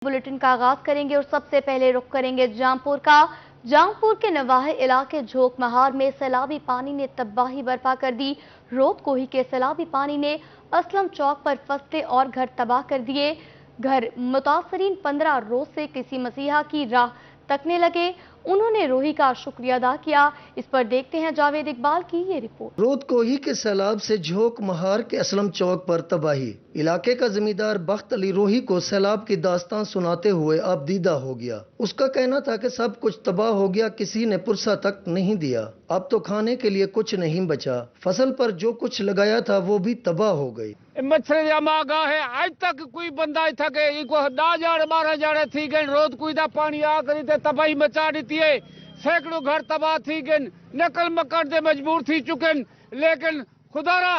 Bulletin का आगाज करेंगे और सबसे पहले रुख करेंगे जामपुर का। जामपुर के नवाहे इलाके झोंक महार में सैलाबी पानी ने तबाही बर्पा कर दी। रोद कोही के सैलाबी पानी ने असलम चौक पर फसलें और घर तबाह कर दिए। घर मुतासरीन 15 रोज से किसी मसीहा की राह तकने लगे। उन्होंने रोही का शुक्रिया अदा किया। इस पर देखते हैं जावेद इकबाल की ये रिपोर्ट। रोद कोही के सैलाब से झोंक महार के असलम चौक पर तबाही। इलाके का जमींदार बख्त अली रोही को सैलाब की दास्तान सुनाते हुए अब दीदा हो गया। उसका कहना था कि सब कुछ तबाह हो गया, किसी ने पुरसा तक नहीं दिया। अब तो खाने के लिए कुछ नहीं बचा। फसल पर जो कुछ लगाया था वो भी तबाह हो गई। मच्छर जमा गा है, आज तक कोई बंदा इथा के इको 10 12 जाड़े थी गए। रोज कोई दा पानी आ करी ते तबाही मचा दी है। सैकड़ों घर तबाह थी गए, नकल मकान दे मजबूर थी चुके। लेकिन खुदारा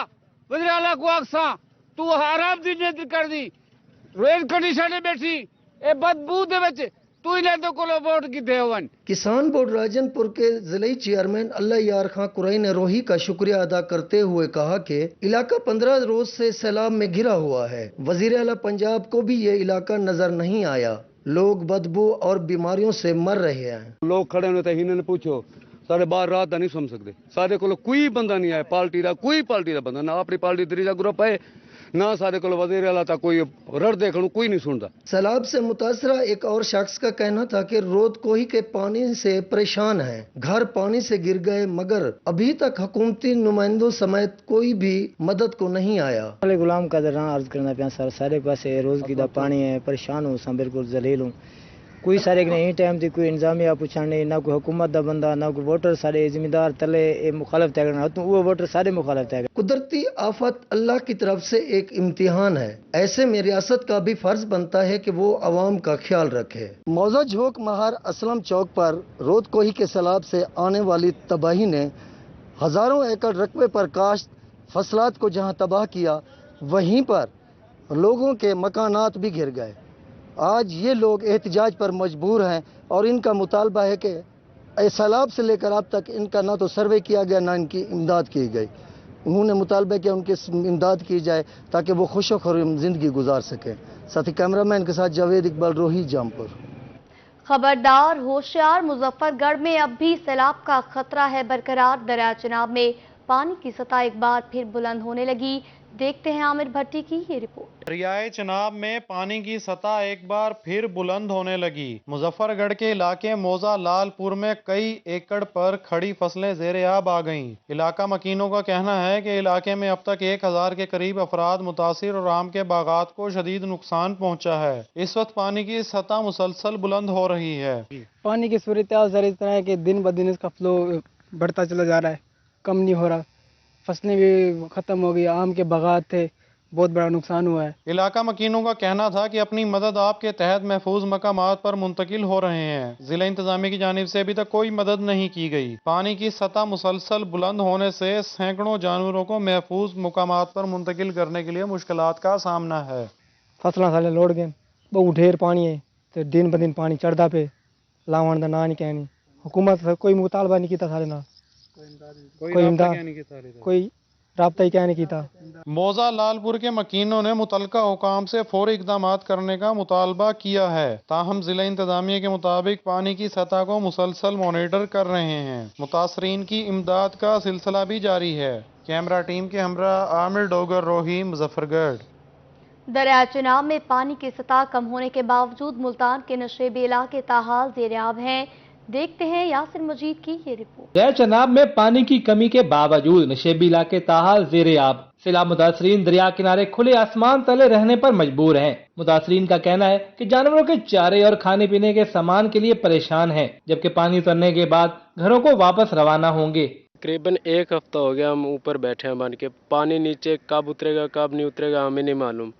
वज़ीर आला को आखसा तू आराम दी नीति कर दी। रेल कंडीशन बैठी ए बदबू दे विच तू इन्हें तो कोलो वोट की देवन। किसान बोर्ड राजनपुर के जिले चेयरमैन अल्लाह यार खां कुरैई ने रोही का शुक्रिया अदा करते हुए कहा कि इलाका 15 रोज से सैलाब में घिरा हुआ है। वजीर आला पंजाब को भी ये इलाका नजर नहीं आया। लोग बदबू और बीमारियों से मर रहे हैं। लोग खड़े होने तक इन्होंने पूछो साढ़े बाहर रात का नहीं सुन सकते। साढ़े को कोई बंदा नहीं आया पार्टी का, कोई पार्टी का बंदा ना अपनी पार्टी दरीजा ग्रुप है ना साढ़े को वजीर आला तक कोई रड़ देखने कोई नहीं सुनता। सैलाब से मुतासरा एक और शख्स का कहना था कि रोद कोही के पानी से परेशान है। घर पानी से गिर गए मगर अभी तक हुकूमती नुमाइंदों समेत कोई भी मदद को नहीं आया। गुलाम का अर्ज करना पिया सर, सारे पास रोज की पानी है, परेशान हूँ, बिल्कुल जलील हूँ। कोई सारे नहीं टाइम थी कोई इंतजामिया पुछण नहीं, ना कोई हुकूमत दा बंदा, ना कोई वोटर सारे जिम्मेदार तले मुखालफ तय करना तो वो वोटर सारे मुखालफ तय। कुदरती आफत अल्लाह की तरफ से एक इम्तिहान है। ऐसे में रियासत का भी फर्ज बनता है कि वो अवाम का ख्याल रखे। मौजा झोंक महार असलम चौक पर रोद कोही के सैलाब से आने वाली तबाही ने हजारों एकड़ रकबे पर काश्त फसलात को जहां तबाह किया, वहीं पर लोगों के मकानात भी गिर गए। आज ये लोग एहतजाज पर मजबूर हैं और इनका मुतालबा है कि सैलाब से लेकर अब तक इनका ना तो सर्वे किया गया ना इनकी इमदाद की गई। उन्होंने मुतालबा किया उनकी इमदाद की जाए ताकि वो खुश खुर्रम जिंदगी गुजार सकें। साथी कैमरामैन के साथ जावेद इकबाल, रोही, जामपुर। खबरदार होशियार, मुजफ्फरगढ़ में अब भी सैलाब का खतरा है बरकरार। दरिया चिनाब में पानी की सतह एक बार फिर बुलंद होने लगी। देखते हैं आमिर भट्टी की ये रिपोर्ट। दरियाए चिनाब में पानी की सतह एक बार फिर बुलंद होने लगी। मुजफ्फरगढ़ के इलाके मौजा लालपुर में कई एकड़ पर खड़ी फसलें ज़ेरे आब आ गईं। इलाका मकीनों का कहना है कि इलाके में अब तक 1000 के करीब अफराद मुतासिर और आम के बागात को शदीद नुकसान पहुंचा है। इस वक्त पानी की सतह मुसलसल बुलंद हो रही है। पानी की सूरत इस तरह है कि दिन ब दिन इसका फ्लो बढ़ता चला जा रहा है, कम नहीं हो रहा। फसलें भी खत्म हो गई, आम के बागात थे, बहुत बड़ा नुकसान हुआ है। इलाका मकीनों का कहना था कि अपनी मदद आपके तहत महफूज मकामात पर मुंतकिल हो रहे हैं। जिला इंतजामिया की जानिब से अभी तक कोई मदद नहीं की गई। पानी की सतह मुसलसल बुलंद होने से सैकड़ों जानवरों को महफूज मकामात पर मुंतकिल करने के लिए मुश्किलात का सामना है। फसलें सारे लोड़ गए, बहुत ढेर पानी है, तो दिन ब दिन पानी चढ़ता पे लावन का ना नहीं कहनी। हुकूमत कोई मुतालबा नहीं किया सारे ना, कोई इमदाद कोई राब्ता ही क्या नहीं किया। मौजा लालपुर के मकीनों ने मुतलका हुकाम से फौरी इकदाम करने का मुतालबा किया है। ताहम जिला इंतजामिया के मुताबिक पानी की सतह को मुसलसल मॉनिटर कर रहे हैं। मुतासरीन की इमदाद का सिलसिला भी जारी है। कैमरा टीम के हमरा आमिर डोगर, रोही, मुजफ्फरगढ़। दरिया चिनाब में पानी की सतह कम होने के बावजूद मुल्तान के नशेबी इलाके ताहाल ज़ेर-ए-आब हैं। देखते हैं यासिर मजीद की ये रिपोर्ट। दरिया चिनाब में पानी की कमी के बावजूद नशेबी इलाके ताहाल ज़ेर-ए-आब। सैलाब मुतासरीन दरिया किनारे खुले आसमान तले रहने पर मजबूर हैं। मुतासरीन का कहना है कि जानवरों के चारे और खाने पीने के सामान के लिए परेशान हैं, जबकि पानी उतरने के बाद घरों को वापस रवाना होंगे। तकरीबन 1 हफ्ता हो गया हम ऊपर बैठे हैं बन के। पानी नीचे कब उतरेगा कब नहीं उतरेगा हमें नहीं मालूम।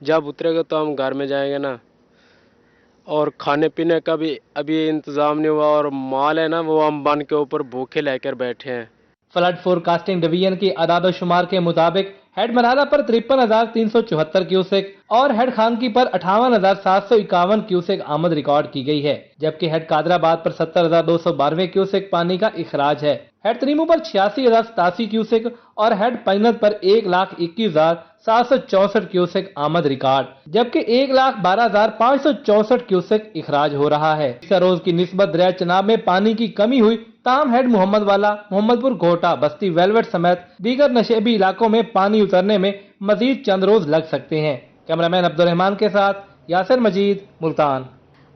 जब उतरेगा तो हम घर में जाएंगे ना। और खाने पीने का भी अभी इंतजाम नहीं हुआ और माल है ना वो हम बन के ऊपर भूखे लेकर बैठे हैं। फ्लड फोरकास्टिंग डिवीजन की अदाद शुमार के मुताबिक हेड मनारा पर 53,374 क्यूसेक और हेड खानकी पर 58,751 क्यूसेक आमद रिकॉर्ड की गई है, जबकि हेड कादराबाद पर 70,212 क्यूसेक पानी का इखराज है। हेड त्रीमू पर 86,087 क्यूसेक और हेड पैनल पर 1,21,764 क्यूसेक आमद रिकॉर्ड, जबकि 1,12,564 क्यूसेक इखराज हो रहा है। इस रोज की निस्बत दरिया चनाब में पानी की कमी हुई, ताहम हेड मोहम्मद वाला, मोहम्मदपुर घोटा, बस्ती वेलवेट समेत दीगर नशेबी इलाकों में पानी उतरने में मजीद चंद रोज लग सकते हैं। कैमरामैन अब्दुल रहमान के साथ यासिर मजीद, मुल्तान।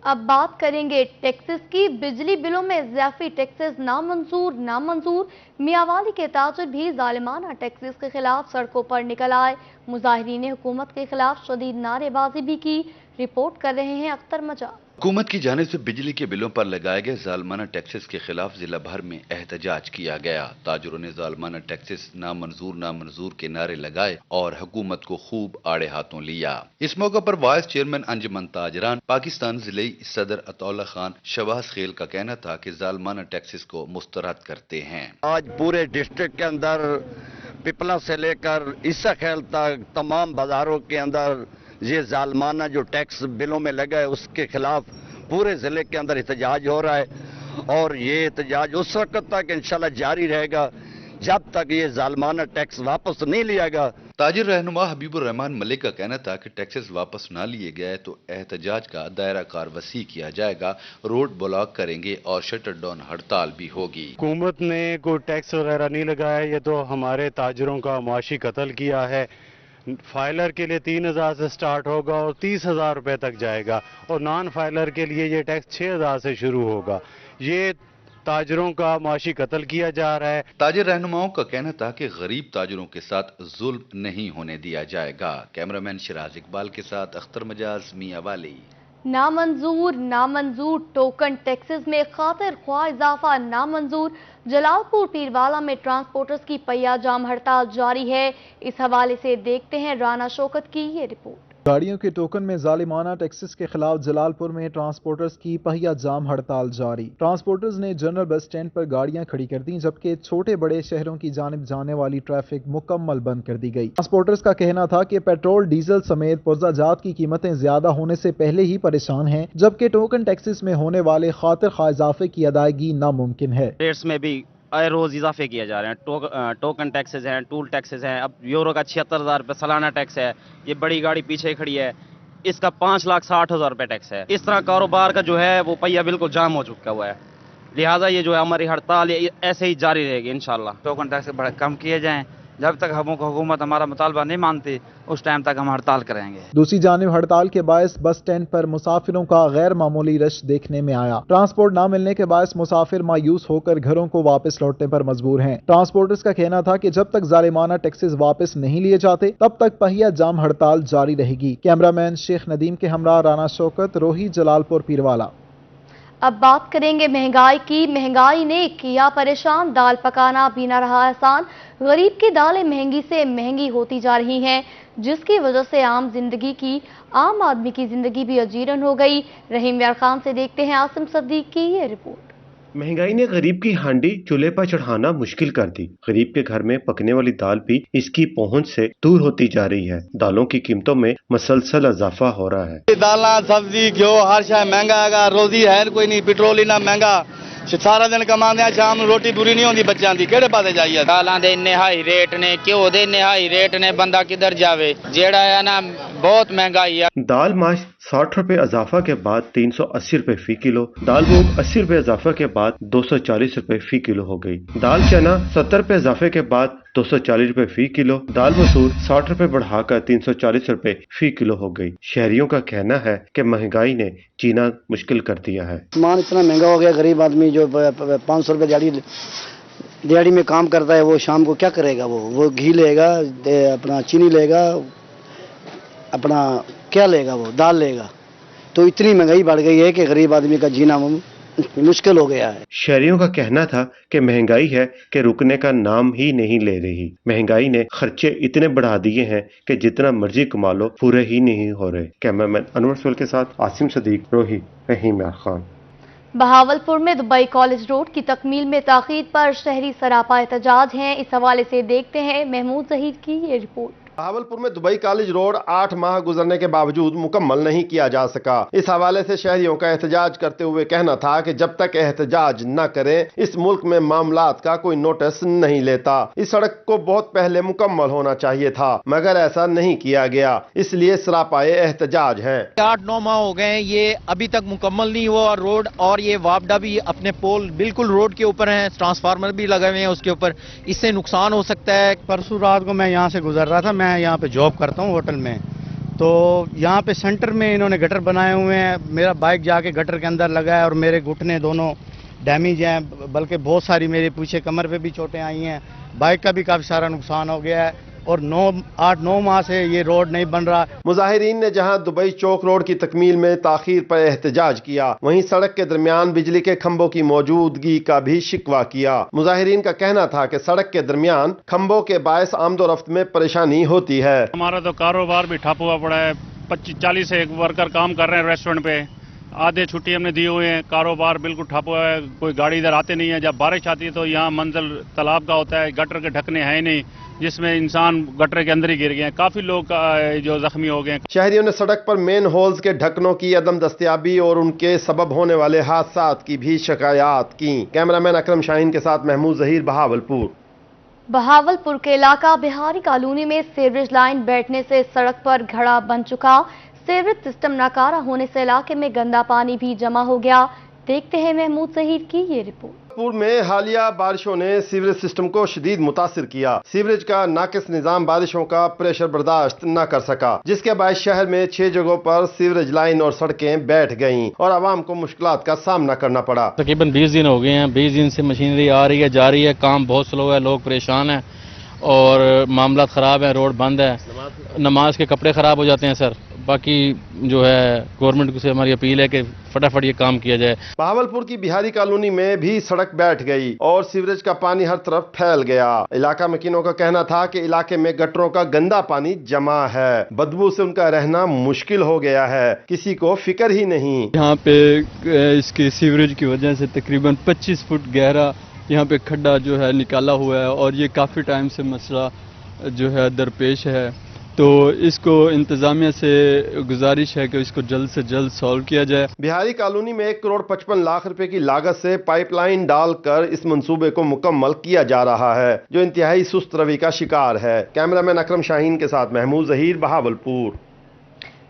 अब बात करेंगे टैक्सेस की। बिजली बिलों में इजाफी टैक्सेस नामंजूर। मियावाली के ताजर भी जालिमाना टैक्सेस के खिलाफ सड़कों पर निकल आए। मुजाहिरीन ने हुकूमत के खिलाफ शदीद नारेबाजी भी की। रिपोर्ट कर रहे हैं अख्तर मजा। हुकूमत की जानिब से बिजली के बिलों पर लगाए गए जालमाना टैक्सेस के खिलाफ जिला भर में एहतजाज किया गया। ताजरों ने जालमाना टैक्सेस नामंजूर के नारे लगाए और हुकूमत को खूब आड़े हाथों लिया। इस मौके पर वाइस चेयरमैन अंजुमन ताजरान पाकिस्तान जिले सदर अतौला खान शबाज खेल का कहना था कि जालमाना टैक्सेस को मुस्तरद करते हैं। आज पूरे डिस्ट्रिक्ट के अंदर पिपला से लेकर ईसा खेल तक तमाम बाजारों के अंदर ये जालमाना जो टैक्स बिलों में लगा है उसके खिलाफ पूरे जिले के अंदर एहतजाज हो रहा है और ये एहतजाज उस वक्त तक इंशाल्लाह जारी रहेगा जब तक ये जालमाना टैक्स वापस नहीं लिया गया। ताजिर रहनुमा हबीबुर रहमान मलिक का कहना था कि टैक्सेस वापस ना लिए गए तो एहतजाज का दायरा कार वसी किया जाएगा, रोड ब्लॉक करेंगे और शटर डाउन हड़ताल भी होगी। हुकूमत ने कोई टैक्स वगैरह नहीं लगाया, ये तो हमारे ताजरों का मुआशी कत्ल किया है। फाइलर के लिए 3,000 से स्टार्ट होगा और 30,000 रुपए तक जाएगा और नॉन फाइलर के लिए ये टैक्स 6,000 से शुरू होगा। ये ताजरों का मुआशी कत्ल किया जा रहा है। ताजिर रहनुमाओं का कहना था कि गरीब ताजरों के साथ जुल्म नहीं होने दिया जाएगा। कैमरामैन शिराज इकबाल के साथ अख्तर मजाज, मियावाली। नामंजूर टोकन टैक्सेस में खातिर ख्वाह इजाफा नामंजूर। जलालपुर पीरवाला में ट्रांसपोर्टर्स की पहिया जाम हड़ताल जारी है। इस हवाले से देखते हैं राना शौकत की ये रिपोर्ट। गाड़ियों के टोकन में जालिमाना टैक्सेस के खिलाफ जलालपुर में ट्रांसपोर्टर्स की पहिया जाम हड़ताल जारी। ट्रांसपोर्टर्स ने जनरल बस स्टैंड पर गाड़ियां खड़ी कर दी, जबकि छोटे बड़े शहरों की जानिब जाने वाली ट्रैफिक मुकम्मल बंद कर दी गई। ट्रांसपोर्टर्स का कहना था कि पेट्रोल, डीजल समेत पुर्जाजात की कीमतें ज्यादा होने से पहले ही परेशान हैं, जबकि टोकन टैक्सेस में होने वाले खातिर ख्वाह इजाफे की अदायगी नामुमकिन है। रेट्स में भी रोज इजाफे किए जा रहे हैं। टोकन टैक्सेस हैं, टूल टैक्सेस हैं। अब यूरो का 76,000 रुपये सालाना टैक्स है। ये बड़ी गाड़ी पीछे खड़ी है, इसका 5,60,000 रुपये टैक्स है। इस तरह कारोबार का जो है वो पहिया बिल्कुल जाम हो चुका हुआ है। लिहाजा ये जो है हमारी हड़ताल ऐसे ही जारी रहेगी इंशाल्लाह। टोकन टैक्स बड़े कम किए जाएं। जब तक हुकूमत हमारा मुतालबा नहीं मानती उस टाइम तक हम हड़ताल करेंगे। दूसरी जानिब हड़ताल के बायस बस स्टैंड पर मुसाफिरों का गैर मामूली रश देखने में आया। ट्रांसपोर्ट न मिलने के बायस मुसाफिर मायूस होकर घरों को वापस लौटने पर मजबूर हैं। ट्रांसपोर्टर्स का कहना था कि जब तक जालिमाना टैक्सेस वापस नहीं लिए जाते तब तक पहिया जाम हड़ताल जारी रहेगी। कैमरामैन शेख नदीम के हमरा राना शौकत, रोही, जलालपुर पीरवाला। अब बात करेंगे महंगाई की। महंगाई ने किया परेशान, दाल पकाना भी न रहा आसान। गरीब की दालें महंगी से महंगी होती जा रही हैं, जिसकी वजह से आम आदमी की जिंदगी भी अजीरन हो गई। रहीम यार खान से देखते हैं आसिम सद्दीक की ये रिपोर्ट। महंगाई ने गरीब की हांडी चूल्हे पर चढ़ाना मुश्किल कर दी। गरीब के घर में पकने वाली दाल भी इसकी पहुंच से दूर होती जा रही है। दालों की कीमतों में मसलसल इजाफा हो रहा है। दाल, सब्जी, घ्यो हर शय महंगा है। रोजी है कोई नहीं, पेट्रोल इन्ना महंगा। सारा दिन कमाते हैं, शाम रोटी पूरी नहीं होती बच्चों की, केड़े पासे जाइए। दालां दे इन्ने हाई रेट ने, घ्यो दे इन्ने हाई रेट ने, बंदा किधर जावे। जेड़ा है ना बहुत महंगाई है। दाल माश 60 रुपए इजाफा के बाद 380 रुपए फी किलो। दाल मूंग 80 रुपए इजाफा के बाद 240 रुपए फी किलो हो गई। दाल चना 70 रुपए इजाफे के बाद 240 रुपए फी किलो। दाल मसूर 60 रुपए बढ़ाकर 340 रुपए फी किलो हो गई। शहरियों का कहना है कि महंगाई ने जीना मुश्किल कर दिया है। सामान इतना महंगा हो गया, गरीब आदमी जो 500 रुपए दिहाड़ी में काम करता है वो शाम को क्या करेगा? वो घी लेगा, अपना चीनी लेगा, अपना क्या लेगा, वो दाल लेगा। तो इतनी महंगाई बढ़ गई है कि गरीब आदमी का जीना मुश्किल हो गया है। शहरियों का कहना था कि महंगाई है कि रुकने का नाम ही नहीं ले रही। महंगाई ने खर्चे इतने बढ़ा दिए हैं कि जितना मर्जी कमा लो पूरे ही नहीं हो रहे। कैमरामैन अनवर सोल के साथ आसिम सदीक, रोही, रहीम खान। बहावलपुर में दुबई कॉलेज रोड की तकमील में ताखीर पर शहरी सरापा एहतजाज हैं। इस हवाले से देखते हैं महमूद जहीर की ये रिपोर्ट। बहावलपुर में दुबई कॉलेज रोड 8 माह गुजरने के बावजूद मुकम्मल नहीं किया जा सका। इस हवाले से शहरियों का एहतजाज करते हुए कहना था कि जब तक एहतजाज न करें इस मुल्क में मामलात का कोई नोटिस नहीं लेता। इस सड़क को बहुत पहले मुकम्मल होना चाहिए था मगर ऐसा नहीं किया गया, इसलिए सरापाए एहतजाज हैं। 8-9 माह हो गए, ये अभी तक मुकम्मल नहीं हुआ रोड, और ये वापडा भी अपने पोल बिल्कुल रोड के ऊपर है, ट्रांसफार्मर भी लगे हुए हैं उसके ऊपर, इससे नुकसान हो सकता है। परसों रात को मैं यहाँ से गुजर रहा था, मैं यहाँ पे जॉब करता हूँ होटल में, तो यहाँ पे सेंटर में इन्होंने गटर बनाए हुए हैं, मेरा बाइक जाके गटर के अंदर लगा है और मेरे घुटने दोनों डैमेज हैं, बल्कि बहुत सारी मेरे पीछे कमर पे भी चोटें आई हैं, बाइक का भी काफ़ी सारा नुकसान हो गया है और 8-9 माह से ये रोड नहीं बन रहा। मुजाहिरीन ने जहां दुबई चौक रोड की तकमील में ताखीर पर एहतजाज किया, वहीं सड़क के दरमियान बिजली के खंभों की मौजूदगी का भी शिकवा किया। मुजाहिरीन का कहना था कि सड़क के दरमियान खंभों के बायस आमदोरफ्त में परेशानी होती है। हमारा तो कारोबार भी ठप हुआ पड़ा है, 25-40 से एक वर्कर काम कर रहे हैं रेस्टोरेंट पे, आधे छुट्टी हमने दिए हुए हैं, कारोबार बिल्कुल ठप हुआ है, कोई गाड़ी इधर आते नहीं है। जब बारिश आती है तो यहाँ मंजिल तालाब का होता है, गटर के ढकने हैं नहीं, जिसमें इंसान गटर के अंदर ही गिर गए हैं, काफी लोग जो जख्मी हो गए। शहरियों ने सड़क पर मेन होल्स के ढकनों की अदम दस्तयाबी और उनके सबब होने वाले हादसात की भी शिकायत की। कैमरामैन अकरम शाहीन के साथ महमूद जहीर, बहावलपुर। बहावलपुर के इलाका बिहारी कॉलोनी में सीवरेज लाइन बैठने से सड़क पर घड़ा बन चुका। सीवरेज सिस्टम नाकारा होने से इलाके में गंदा पानी भी जमा हो गया। देखते हैं महमूद जहीर की ये रिपोर्ट। बहावलपुर में हालिया बारिशों ने सीवरेज सिस्टम को शदीद मुतासिर किया। सीवरेज का नाकिस निजाम बारिशों का प्रेशर बर्दाश्त न कर सका, जिसके बाद शहर में 6 जगहों पर सीवरेज लाइन और सड़कें बैठ गईं और आवाम को मुश्किलात का सामना करना पड़ा। तकरीबन 20 दिन हो गए हैं, 20 दिन से मशीनरी आ रही है जा रही है, काम बहुत स्लो है, लोग परेशान हैं और मामला खराब है, रोड बंद है, नमाज के कपड़े खराब हो जाते हैं सर। बाकी जो है गवर्नमेंट से हमारी अपील है कि फटाफट ये काम किया जाए। बहावलपुर की बिहारी कॉलोनी में भी सड़क बैठ गई और सीवरेज का पानी हर तरफ फैल गया। इलाका मकीनों का कहना था कि इलाके में गटरों का गंदा पानी जमा है, बदबू से उनका रहना मुश्किल हो गया है, किसी को फिक्र ही नहीं। यहाँ पे इसके सीवरेज की वजह से तकरीबन 25 फुट गहरा यहाँ पे खड्डा जो है निकाला हुआ है और ये काफ़ी टाइम से मसला जो है दरपेश है, तो इसको इंतजामिया से गुजारिश है कि इसको जल्द से जल्द सॉल्व किया जाए। बिहारी कॉलोनी में 1 करोड़ 55 लाख रुपए की लागत से पाइपलाइन डालकर इस मंसूबे को मुकम्मल किया जा रहा है, जो इंतहाई सुस्त रवि का शिकार है। कैमरामैन अकरम शाहीन के साथ महमूद जहीर, बहावलपुर।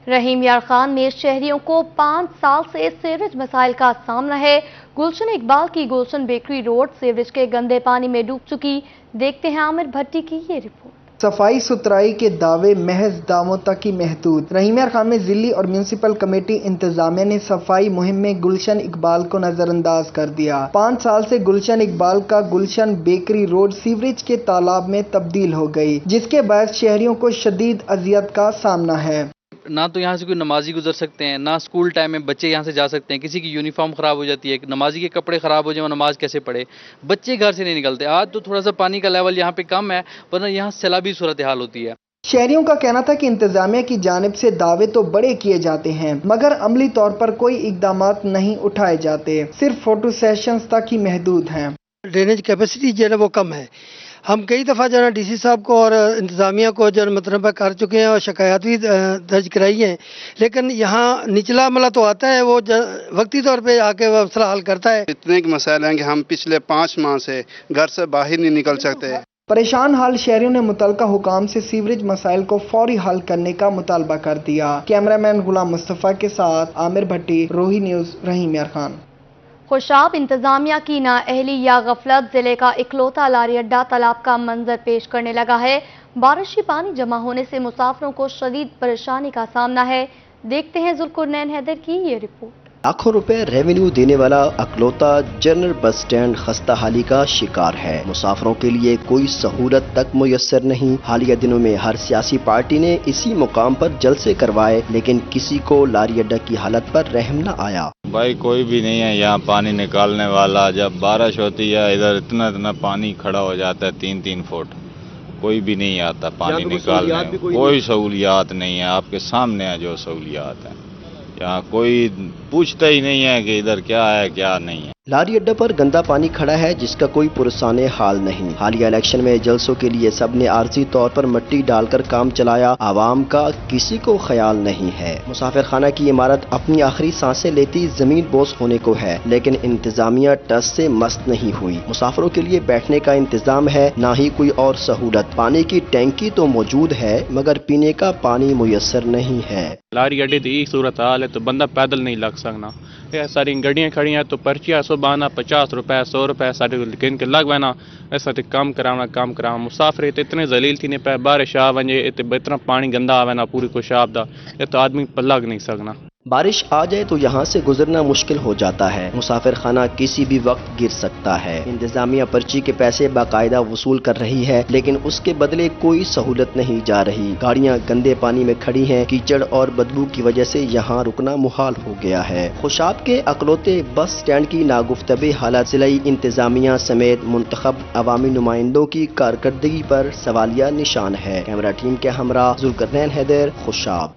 रहीम यार खान में शहरियों को 5 साल से सीवरेज मसाइल का सामना है। गुलशन इकबाल की गुलशन बेकरी रोड सीवरेज के गंदे पानी में डूब चुकी। देखते हैं आमिर भट्टी की ये रिपोर्ट। सफाई सुथराई के दावे महज दावों तक ही महदूद। रहीम यार खान में जिली और म्यूनिसिपल कमेटी इंतजामिया ने सफाई मुहिम में गुलशन इकबाल को नजरअंदाज कर दिया। 5 साल से गुलशन इकबाल का गुलशन बेकरी रोड सीवरेज के तालाब में तब्दील हो गई, जिसके बाद शहरियों को शदीद अजियत का सामना है। ना तो यहाँ से कोई नमाजी गुजर सकते हैं, ना स्कूल टाइम में बच्चे यहाँ से जा सकते हैं, किसी की यूनिफॉर्म खराब हो जाती है, नमाजी के कपड़े खराब हो जाए वो नमाज कैसे पढ़े, बच्चे घर से नहीं निकलते। आज तो थोड़ा सा पानी का लेवल यहाँ पे कम है, वरना यहाँ सैलाबी सूरत हाल होती है। शहरियों का कहना था कि इंतजामिया की जानिब से दावे तो बड़े किए जाते हैं मगर अमली तौर पर कोई इकदामात नहीं उठाए जाते, सिर्फ फोटो सेशंस तक ही महदूद हैं। ड्रेनेज कैपेसिटी जो है वो कम है। हम कई दफ़ा जो है डीसी साहब को और इंतज़ामिया को जो मतलब कर चुके हैं और शिकायत भी दर्ज कराई हैं, लेकिन यहाँ निचला अमला तो आता है, वो वक्ती तौर पे आके मसला हल करता है। इतने के मसाइल हैं कि हम पिछले 5 माह से घर से बाहर नहीं निकल सकते। परेशान हाल शहरियों ने मुतलका हुकाम से सीवरेज मसाइल को फौरी हल करने का मुतालबा कर दिया। कैमरामैन गुलाम मुस्तफ़ा के साथ आमिर भट्टी, रोही न्यूज़, रहीम यार खान। खुशाब इंतजामिया की नाअहली या गफलत जिले का इकलौता लारी अड्डा तालाब का मंजर पेश करने लगा है। बारिशी पानी जमा होने से मुसाफिरों को शदीद परेशानी का सामना है। देखते हैं जुल्कुरनैन हैदर की ये रिपोर्ट। लाखों रुपए रेवेन्यू देने वाला अकलौता जनरल बस स्टैंड खस्ता हाली का शिकार है। मुसाफिरों के लिए कोई सहूलत तक मुयस्सर नहीं। हालिया दिनों में हर सियासी पार्टी ने इसी मुकाम पर जलसे करवाए, लेकिन किसी को लारी अड्डा की हालत पर रहम न आया। भाई कोई भी नहीं है यहाँ पानी निकालने वाला। जब बारिश होती है इधर इतना पानी खड़ा हो जाता है 3-3 फुट, कोई भी नहीं आता पानी निकालने। कोई सहूलियात नहीं है, आपके सामने है जो सहूलियात है। यहाँ कोई पूछता ही नहीं है कि इधर क्या है क्या नहीं है। लारी अड्डा पर गंदा पानी खड़ा है जिसका कोई पुरसाने हाल नहीं। हालिया इलेक्शन में जलसों के लिए सबने आर्जी तौर पर मिट्टी डालकर काम चलाया, आवाम का किसी को ख्याल नहीं है। मुसाफिर खाना की इमारत अपनी आखिरी सांसें लेती जमीन बोस होने को है, लेकिन इंतजामिया टस से मस्त नहीं हुई। मुसाफिरों के लिए बैठने का इंतजाम है, ना ही कोई और सहूलत। पानी की टैंकी तो मौजूद है मगर पीने का पानी मुयस्सर नहीं है। लारी अड्डे की सूरत हाल है तो बंदा पैदल नहीं लग सकना। ये सारी गड्डियाँ खड़ी हैं तो पर्चियाँ सुबह आना 50 रुपए 100 रुपए साढ़े गिन के लग वना ऐसा काम कराना मुसाफिर इतने जलील थी ने पे बारिश आ वजे इतना पानी गंदा आवे ना पूरी को शाब दा ये तो आदमी लग नहीं सकना। बारिश आ जाए तो यहाँ से गुजरना मुश्किल हो जाता है। मुसाफिर खाना किसी भी वक्त गिर सकता है। इंतजामिया पर्ची के पैसे बाकायदा वसूल कर रही है लेकिन उसके बदले कोई सहूलत नहीं जा रही। गाड़ियाँ गंदे पानी में खड़ी हैं, कीचड़ और बदबू की वजह से यहाँ रुकना मुहाल हो गया है। खुशाब के अकलौते बस स्टैंड की नागुफ्तबी हालत जिलाई इंतजामिया समेत मुंतखब अवामी नुमाइंदों की कारकर्दगी पर सवालिया निशान है। कैमरा टीम के हमरा जुल्करनैन हैदर, खुशाब।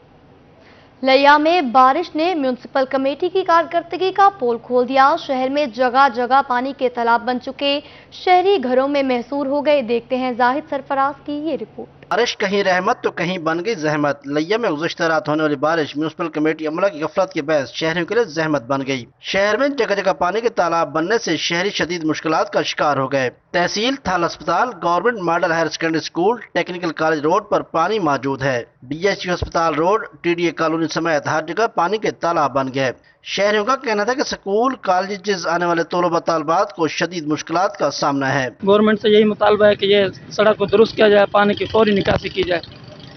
लिया में बारिश ने म्यूनिसिपल कमेटी की कारकर्दगी का पोल खोल दिया। शहर में जगह जगह पानी के तालाब बन चुके, शहरी घरों में महसूर हो गए। देखते हैं जाहिद सरफराज की ये रिपोर्ट। बारिश कहीं रहमत तो कहीं बन गई जहमत। लिया में गुज़श्ता रात होने वाली बारिश म्यूनिसिपल कमेटी अमला की गफलत के बहस शहरियों के लिए जहमत बन गई। शहर में जगह जगह पानी के तालाब बनने से शहरी शदीद मुश्किलात का शिकार हो गए। तहसील, थाल अस्पताल, government model higher secondary school, technical college road पर पानी मौजूद है। DHU अस्पताल रोड, TDA कॉलोनी समेत हर जगह पानी के तालाब बन गए। शहरियों का कहना था कि स्कूल कॉलेज आने वाले तलबा तलबात को शदीद मुश्किलात का सामना है। गवर्नमेंट से यही मुतालबा है कि ये सड़क को दुरुस्त किया जाए, पानी की फौरी निकासी की जाए,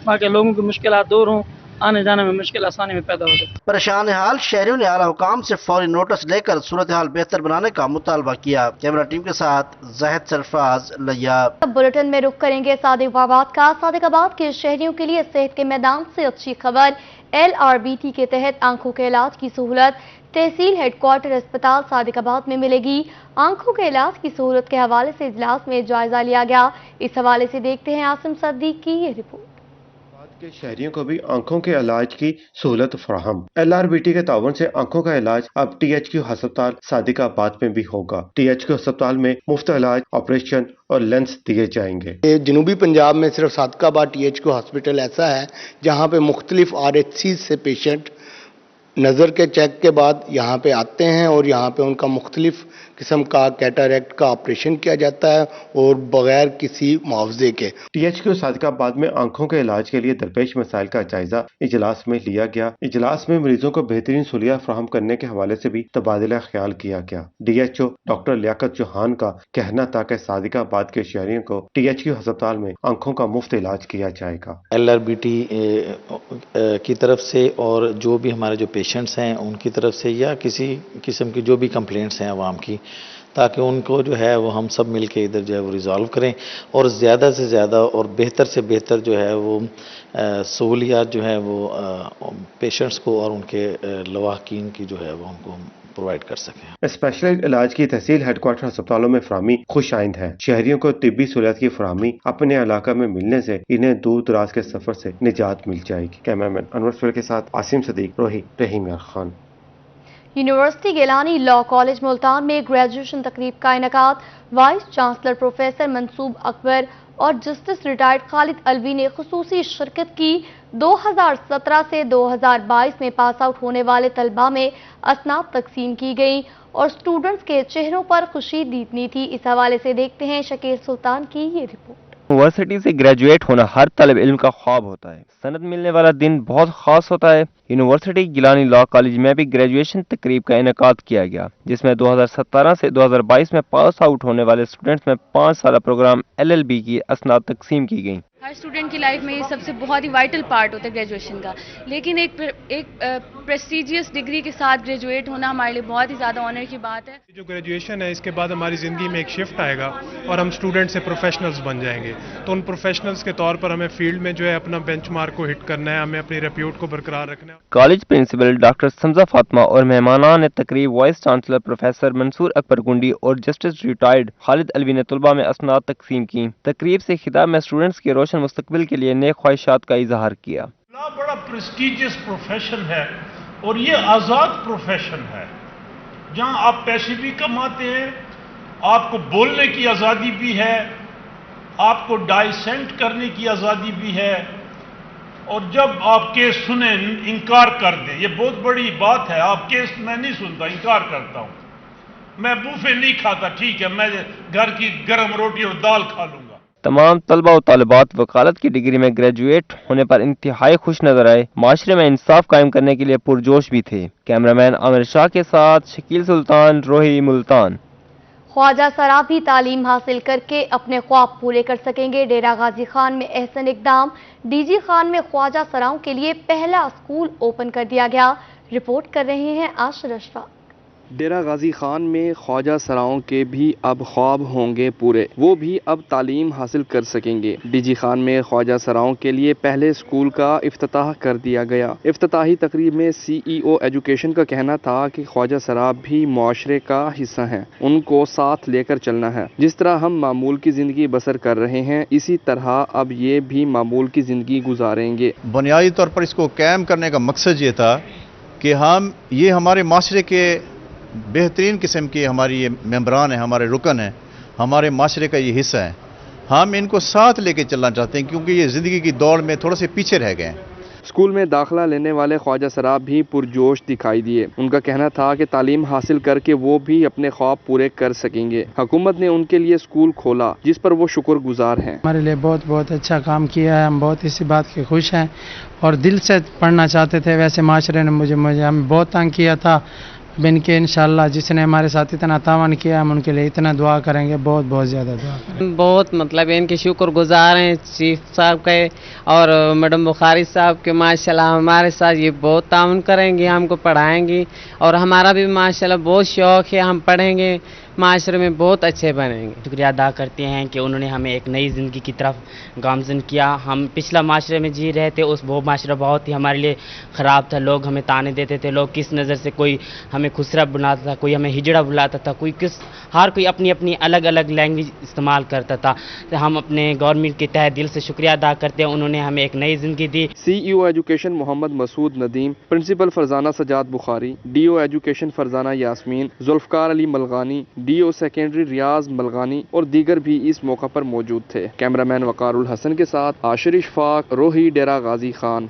बाकी लोगों की मुश्किलात दूर हों, आने जाने में मुश्किल आसानी में पैदा हो जाए। परेशान हाल शहरियों ने आला हुकाम से फौरी नोटिस लेकर सूरत हाल बेहतर बनाने का मुतालबा किया। कैमरा टीम के साथ जाहिद सरफराज, लिया। बुलेटिन में रुख करेंगे सादिकाबाद का। सादिकाबाद के शहरियों के लिए सेहत के मैदान से अच्छी खबर। LRBT के तहत आंखों के इलाज की सहूलत तहसील हेडक्वार्टर अस्पताल सादिकाबाद में मिलेगी। आंखों के इलाज की सहूलत के हवाले से इजलास में जायजा लिया गया। इस हवाले से देखते हैं आसिम सद्दीक की ये रिपोर्ट। के शहरियों को भी आंखों के इलाज की सहूलत फराहम। LRBT के ताउन से आंखों का इलाज अब THQ अस्पताल सादिकाबाद में भी होगा। THQ अस्पताल में मुफ्त इलाज, ऑपरेशन और लेंस दिए जाएंगे। जनूबी पंजाब में सिर्फ सादिकाबाद THQ हॉस्पिटल ऐसा है जहाँ पे मुख्तलिफ RHC से पेशेंट नज़र के चेक के बाद यहाँ पे आते हैं और यहाँ पे उनका मुख्तलिफ किस्म का कैटरैक्ट का ऑपरेशन किया जाता है और बगैर किसी मुआवजे के। THQ सादिकाबाद में आंखों के इलाज के लिए दरपेश मसाइल का जायजा इजलास में लिया गया। इजलास में मरीजों को बेहतरीन सहूलियत फराहम करने के हवाले से भी तबादला ख्याल किया गया। DHO डॉक्टर लियाकत चौहान का कहना था कि सादिकाबाद के शहरियों को THQ अस्पताल में आंखों का मुफ्त इलाज किया जाएगा। LRBT की तरफ से और जो भी हमारे जो पेशेंट्स हैं उनकी तरफ से या किसी किस्म की जो भी कंप्लेंट्स हैं आवाम की, ताकि उनको जो है वो हम सब मिलके इधर जो है वो रिजॉल्व करें और ज़्यादा से ज़्यादा और बेहतर से बेहतर जो है वो सहूलियात जो है वो पेशेंट्स को और उनके लवाहकीन की जो है वो उनको प्रोवाइड कर सकें। स्पेशलाइज्ड इलाज की तहसील हेडक्वार्टर अस्पतालों में फराहमी खुश आइंद है। शहरियों को तिब्बी सहूलियत की फराहमी अपने इलाका में मिलने से इन्हें दूर दराज के सफर से निजात मिल जाएगी। कैमरामैन अनवर सुर के साथ Asim Sadiq, Rahim Yar Khan. University Gilani law college Multan में ग्रेजुएशन तकरीब का इनेकाद। Vice chancellor professor Mansoob Akbar और जस्टिस रिटायर्ड खालिद अलवी ने खुसूसी शिरकत की। 2017 से 2022 में पास आउट होने वाले तलबा में असनाद तकसीम की गई और स्टूडेंट्स के चेहरों पर खुशी दीपनी थी। इस हवाले से देखते हैं शकील सुल्तान की ये रिपोर्ट। यूनिवर्सिटी से ग्रेजुएट होना हर तलब इल्म का ख्वाब होता है। सनद मिलने वाला दिन बहुत खास होता है। यूनिवर्सिटी गिलानी लॉ कॉलेज में भी ग्रेजुएशन तकरीब का इनेकाद किया गया, जिसमें 2017 से 2022 में पास आउट होने वाले स्टूडेंट्स में 5 साल प्रोग्राम LLB की असनाद तकसीम की गई। हर स्टूडेंट की लाइफ में ये सबसे बहुत ही वाइटल पार्ट होता है ग्रेजुएशन का, लेकिन एक प्रेस्टिजियस डिग्री के साथ ग्रेजुएट होना हमारे लिए बहुत ही ज़्यादा ऑनर की बात है। जो ग्रेजुएशन है इसके बाद हमारी ज़िंदगी में एक शिफ्ट आएगा और हम स्टूडेंट से प्रोफेशनल्स बन जाएंगे। तो उन प्रोफेशनल्स के तौर पर हमें फील्ड में जो है अपना बेंचमार्क को हिट करना है, हमें अपनी रेप्यूट को बरकरार रखना है। कॉलेज प्रिंसिपल डॉक्टर समजा फातिमा और मेहमानान ने तकरीब vice chancellor professor Mansoor Akbar Gundi और जस्टिस रिटायर्ड खालिद अलवी ने तलबा में असनाद तकसीम की। तकरीब से खिताब में स्टूडेंट्स के रोशन मुस्तकबिल के लिए नेक ख्वाहिशात का इजहार किया। बड़ा प्रेस्टिजियस प्रोफेशन है और ये आजाद प्रोफेशन है। जहां आप पैसे भी कमाते हैं, आपको बोलने की आज़ादी भी है, आपको डाइसेंट करने की आज़ादी भी है, और जब आप केस सुने इनकार कर दें, ये बहुत बड़ी बात है। आप केस मैं नहीं सुनता, इनकार करता हूं। मैं बूफे नहीं खाता, ठीक है, मैं घर की गर्म रोटी और दाल खा लूंगा। तमाम तलबा और तालिबात वकालत की डिग्री में ग्रेजुएट होने पर इंतहाई खुश नजर आए। माशरे में इंसाफ कायम करने के लिए पुरजोश भी थे। कैमरामैन आमिर शाह के साथ शकील सुल्तान, रोही, मुल्तान। ख्वाजा सरा भी तालीम हासिल करके अपने ख्वाब पूरे कर सकेंगे। डेरा गाजी खान में एहसन इकदाम। डीजी खान में ख्वाजा सराओं के लिए पहला स्कूल ओपन कर दिया गया। रिपोर्ट कर रहे हैं आशिर अशफाक। डेरा गाजी खान में ख्वाजा सराओं के भी अब ख्वाब होंगे पूरे, वो भी अब तालीम हासिल कर सकेंगे। डीजी खान में ख्वाजा सराओं के लिए पहले स्कूल का इफ्तिताह कर दिया गया। इफ्तिताही तकरीब में CEO एजुकेशन का कहना था कि ख्वाजा सरा भी मुआशरे का हिस्सा हैं, उनको साथ लेकर चलना है। जिस तरह हम मामूल की ज़िंदगी बसर कर रहे हैं, इसी तरह अब ये भी मामूल की ज़िंदगी गुजारेंगे। बुनियादी तौर पर इसको कायम करने का मकसद ये था कि हम ये हमारे माशरे के बेहतरीन किस्म के हमारी ये मेंबरान हैं, हमारे रुकन हैं, हमारे माशरे का ये हिस्सा है। हम इनको साथ लेके चलना चाहते हैं क्योंकि ये ज़िंदगी की दौड़ में थोड़ा से पीछे रह गए हैं। स्कूल में दाखिला लेने वाले ख्वाजा सरा भी पुरजोश दिखाई दिए। उनका कहना था कि तालीम हासिल करके वो भी अपने ख्वाब पूरे कर सकेंगे। हुकूमत ने उनके लिए स्कूल खोला, जिस पर वो शुक्रगुजार हैं। हमारे लिए बहुत बहुत अच्छा काम किया है, हम बहुत इसी बात के खुश हैं और दिल से पढ़ना चाहते थे। वैसे माशरे ने मुझे हमें बहुत तंग किया था। अब इनके इंशाल्लाह जिसने हमारे साथ इतना तावन किया, हम उनके लिए इतना दुआ करेंगे, बहुत बहुत ज़्यादा दुआ करेंगे। बहुत मतलब इनके शुक्रगुजार हैं चीफ साहब के और मैडम बुखारी साहब के। माशाल्लाह हमारे साथ ये बहुत ताउन करेंगे, हमको पढ़ाएंगी और हमारा भी माशाल्लाह बहुत शौक़ है, हम पढ़ेंगे, माशरे में बहुत अच्छे बनेंगे। शुक्रिया अदा करते हैं कि उन्होंने हमें एक नई ज़िंदगी की तरफ गामज़न किया। हम पिछला माशरे में जी रहे थे, वो माशरा बहुत ही हमारे लिए ख़राब था। लोग हमें ताने देते थे, लोग किस नज़र से, कोई हमें खुसरा बुलाता था, कोई हमें हिजड़ा बुलाता था, हर कोई अपनी अपनी अलग अलग लैंग्वेज इस्तेमाल करता था। तो हम अपने गवर्नमेंट के तहे दिल से शुक्रिया अदा करते हैं, उन्होंने हमें एक नई ज़िंदगी दी। CEO education Mohammad Masood Nadeem, principal Farzana Sajjad Bukhari, DO education Farzana Yasmeen, Zulfiqar Ali Malghani, DO secondary Riaz Malghani और दीगर भी इस मौका पर मौजूद थे। कैमरामैन वकार उल हसन के साथ आशिर इशफाक, रोही, डेरा गाजी खान।